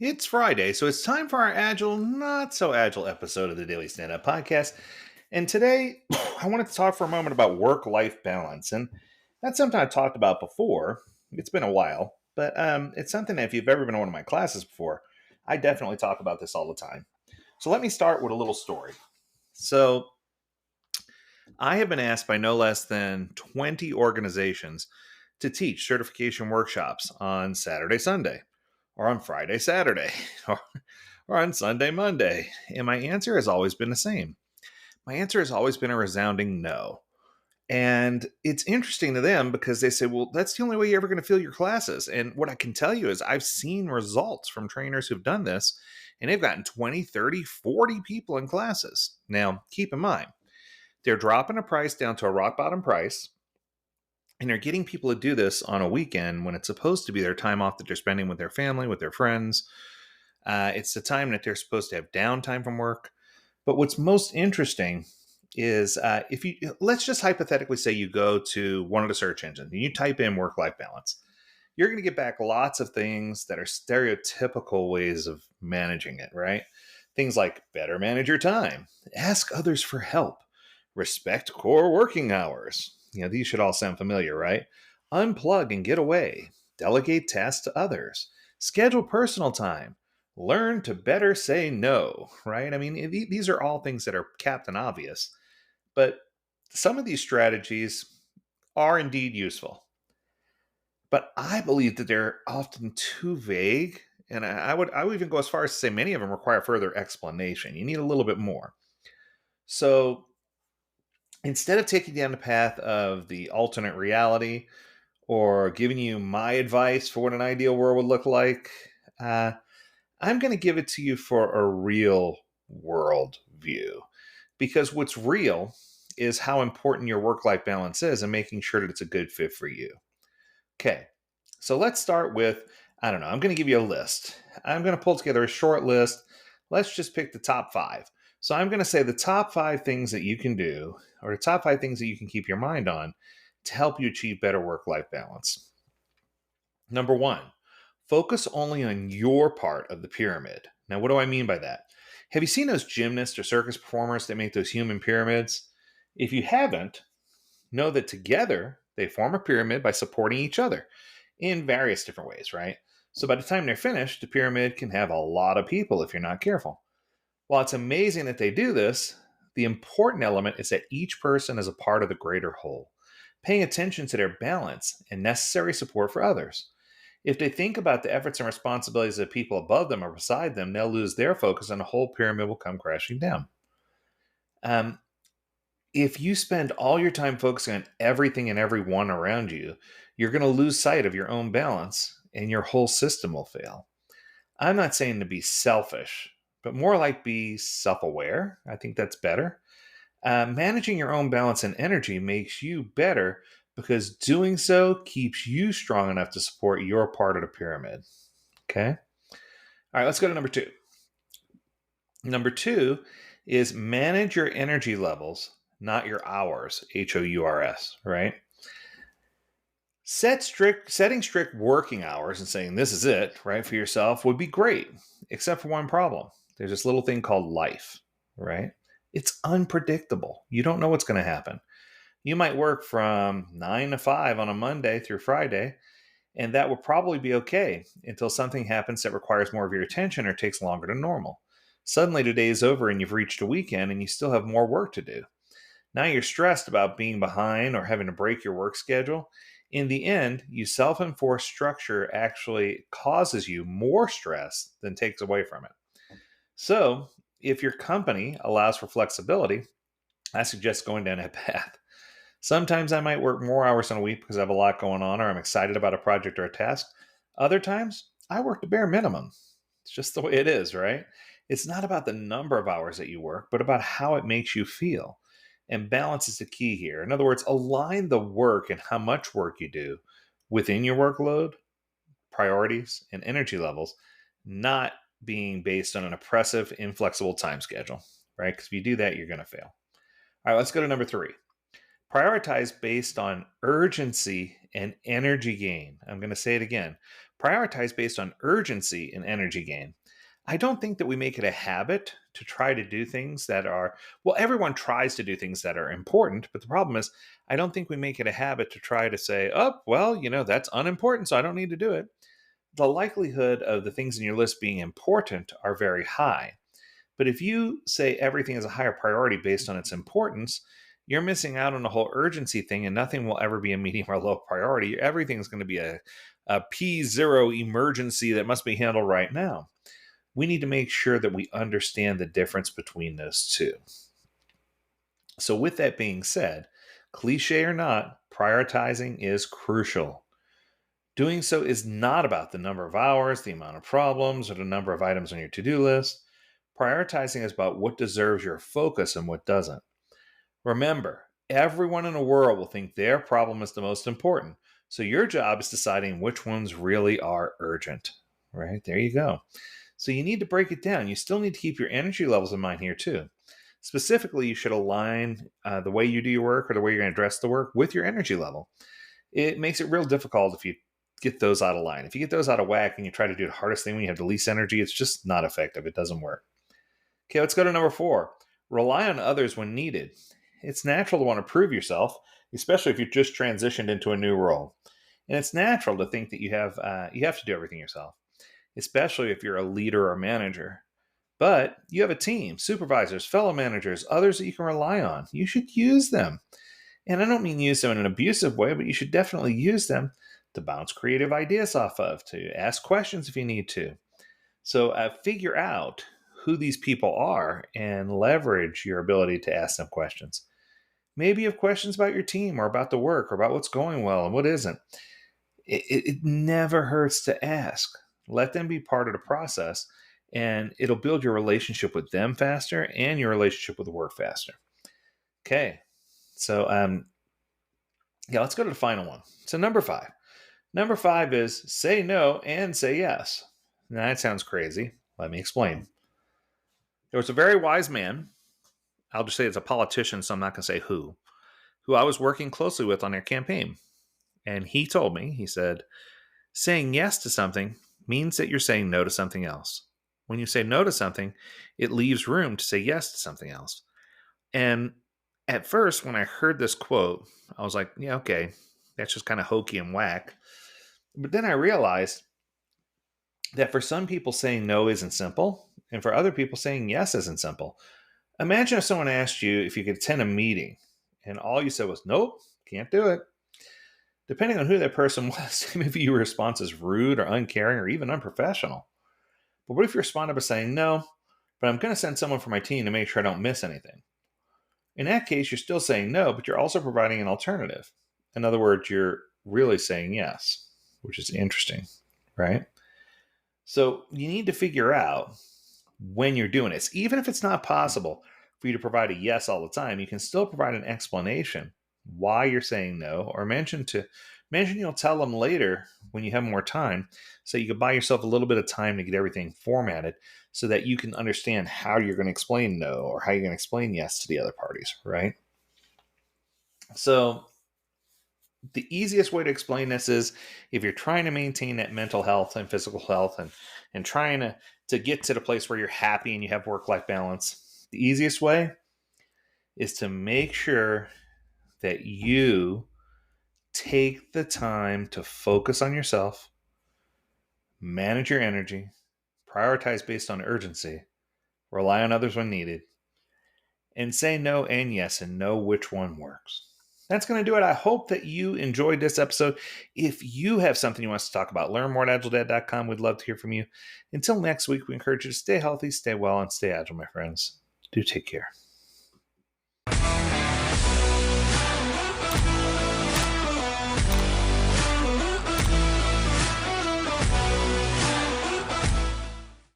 It's Friday, so it's time for our agile, not so agile episode of the Daily Stand Up Podcast. And today, I wanted to talk for a moment about work life balance. And that's something I've talked about before. It's been a while, but it's something that if you've ever been to one of my classes before, I definitely talk about this all the time. So let me start with a little story. So I have been asked by no less than 20 organizations to teach certification workshops on Saturday, Sunday, or on Friday, Saturday, or on Sunday, Monday. And my answer has always been the same. My answer has always been a resounding no. And it's interesting to them because they say, well, that's the only way you're ever going to fill your classes. And what I can tell you is I've seen results from trainers who've done this, and they've gotten 20, 30, 40 people in classes. Now, keep in mind, they're dropping a price down to a rock bottom price, and they're getting people to do this on a weekend when it's supposed to be their time off that they're spending with their family, with their friends. It's the time that they're supposed to have downtime from work. But what's most interesting is if you let's just hypothetically say you go to one of the search engines and you type in work life balance, you're going to get back lots of things that are stereotypical ways of managing it, right? Things like better manage your time, ask others for help, respect core working hours. These should all sound familiar, right? Unplug and get away, delegate tasks to others, schedule personal time, learn to better say no, right? I mean, these are all things that are captain obvious, but some of these strategies are indeed useful. But I believe that they're often too vague. And I would even go as far as to say many of them require further explanation. You need a little bit more. So instead of taking down the path of the alternate reality or giving you my advice for what an ideal world would look like, I'm going to give it to you for a real world view. Because what's real is how important your work life balance is and making sure that it's a good fit for you. Okay, so let's start with, I don't know, I'm going to give you a list. I'm going to pull together a short list. Let's just pick the top five. So I'm going to say the top five things that you can do, or the top five things that you can keep your mind on to help you achieve better work life balance. Number one, focus only on your part of the pyramid. Now, what do I mean by that? Have you seen those gymnasts or circus performers that make those human pyramids? If you haven't, know that together they form a pyramid by supporting each other in various different ways, right? So by the time they're finished, the pyramid can have a lot of people if you're not careful. While it's amazing that they do this, the important element is that each person is a part of the greater whole, paying attention to their balance and necessary support for others. If they think about the efforts and responsibilities of people above them or beside them, they'll lose their focus and the whole pyramid will come crashing down. Um, if you spend all your time focusing on everything and everyone around you, you're going to lose sight of your own balance and your whole system will fail. I'm not saying to be selfish, but more like be self aware. I think that's better. Managing your own balance and energy makes you better because doing so keeps you strong enough to support your part of the pyramid. Okay. All right, let's go to number two. Number two is manage your energy levels, not your hours, HOURS, right? Setting strict working hours and saying this is it, right, for yourself would be great, except for one problem. There's this little thing called life, right? It's unpredictable. You don't know what's going to happen. You might work from 9 to 5 on a Monday through Friday, and that will probably be okay until something happens that requires more of your attention or takes longer than normal. Suddenly the day is over and you've reached a weekend and you still have more work to do. Now you're stressed about being behind or having to break your work schedule. In the end, you self-enforced structure actually causes you more stress than takes away from it. So, if your company allows for flexibility, I suggest going down that path. Sometimes I might work more hours in a week because I have a lot going on or I'm excited about a project or a task. Other times, I work the bare minimum. It's just the way it is, right? It's not about the number of hours that you work, but about how it makes you feel. And balance is the key here. In other words, align the work and how much work you do within your workload, priorities, and energy levels, not being based on an oppressive, inflexible time schedule, right? Because if you do that, you're going to fail. All right, let's go to number three. Prioritize based on urgency and energy gain. I'm going to say it again. Prioritize based on urgency and energy gain. I don't think that we make it a habit to try to do things that are, well, everyone tries to do things that are important, but the problem is, I don't think we make it a habit to try to say, oh, well, that's unimportant, so I don't need to do it. The likelihood of the things in your list being important are very high. But if you say everything is a higher priority based on its importance, you're missing out on the whole urgency thing, and nothing will ever be a medium or low priority. Everything's going to be a P0 emergency that must be handled right now. We need to make sure that we understand the difference between those two. So, with that being said, cliche or not, prioritizing is crucial. Doing so is not about the number of hours, the amount of problems, or the number of items on your to-do list. Prioritizing is about what deserves your focus and what doesn't. Remember, everyone in the world will think their problem is the most important. So your job is deciding which ones really are urgent. Right? There you go. So you need to break it down. You still need to keep your energy levels in mind here too. Specifically, you should align the way you do your work or the way you're going to address the work with your energy level. It makes it real difficult if you get those out of line. If you get those out of whack and you try to do the hardest thing when you have the least energy, it's just not effective. It doesn't work. Okay, let's go to number 4. Rely on others when needed. It's natural to want to prove yourself, especially if you've just transitioned into a new role. And it's natural to think that you have to do everything yourself, especially if you're a leader or manager. But you have a team, supervisors, fellow managers, others that you can rely on. You should use them. And I don't mean use them in an abusive way, but you should definitely use them to bounce creative ideas off of, to ask questions if you need to. So figure out who these people are and leverage your ability to ask them questions. Maybe you have questions about your team or about the work or about what's going well and what isn't. It never hurts to ask. Let them be part of the process, and it'll build your relationship with them faster and your relationship with the work faster. Okay, so let's go to the final one. So number 5. Number 5 is say no and say yes. Now that sounds crazy. Let me explain. There was a very wise man, I'll just say it's a politician, so I'm not going to say who I was working closely with on their campaign. And he told me, he said, saying yes to something means that you're saying no to something else. When you say no to something, it leaves room to say yes to something else. And at first, when I heard this quote, I was like, yeah, okay, that's just kind of hokey and whack. But then I realized that for some people, saying no isn't simple. And for other people, saying yes isn't simple. Imagine if someone asked you if you could attend a meeting and all you said was, nope, can't do it. Depending on who that person was, maybe your response is rude or uncaring or even unprofessional. But what if you responded by saying, no, but I'm going to send someone from my team to make sure I don't miss anything? In that case, you're still saying no, but you're also providing an alternative. In other words, you're really saying yes, which is interesting, right? So you need to figure out when you're doing this. Even if it's not possible for you to provide a yes all the time, you can still provide an explanation why you're saying no, or mention you'll tell them later when you have more time, so you can buy yourself a little bit of time to get everything formatted so that you can understand how you're going to explain no or how you're going to explain yes to the other parties, right? So the easiest way to explain this is if you're trying to maintain that mental health and physical health and trying to get to the place where you're happy and you have work-life balance, the easiest way is to make sure that you take the time to focus on yourself, manage your energy, prioritize based on urgency, rely on others when needed, and say no and yes and know which one works. That's going to do it. I hope that you enjoyed this episode. If you have something you want us to talk about, learn more at AgileDad.com. We'd love to hear from you. Until next week, we encourage you to stay healthy, stay well, and stay agile, my friends. Do take care.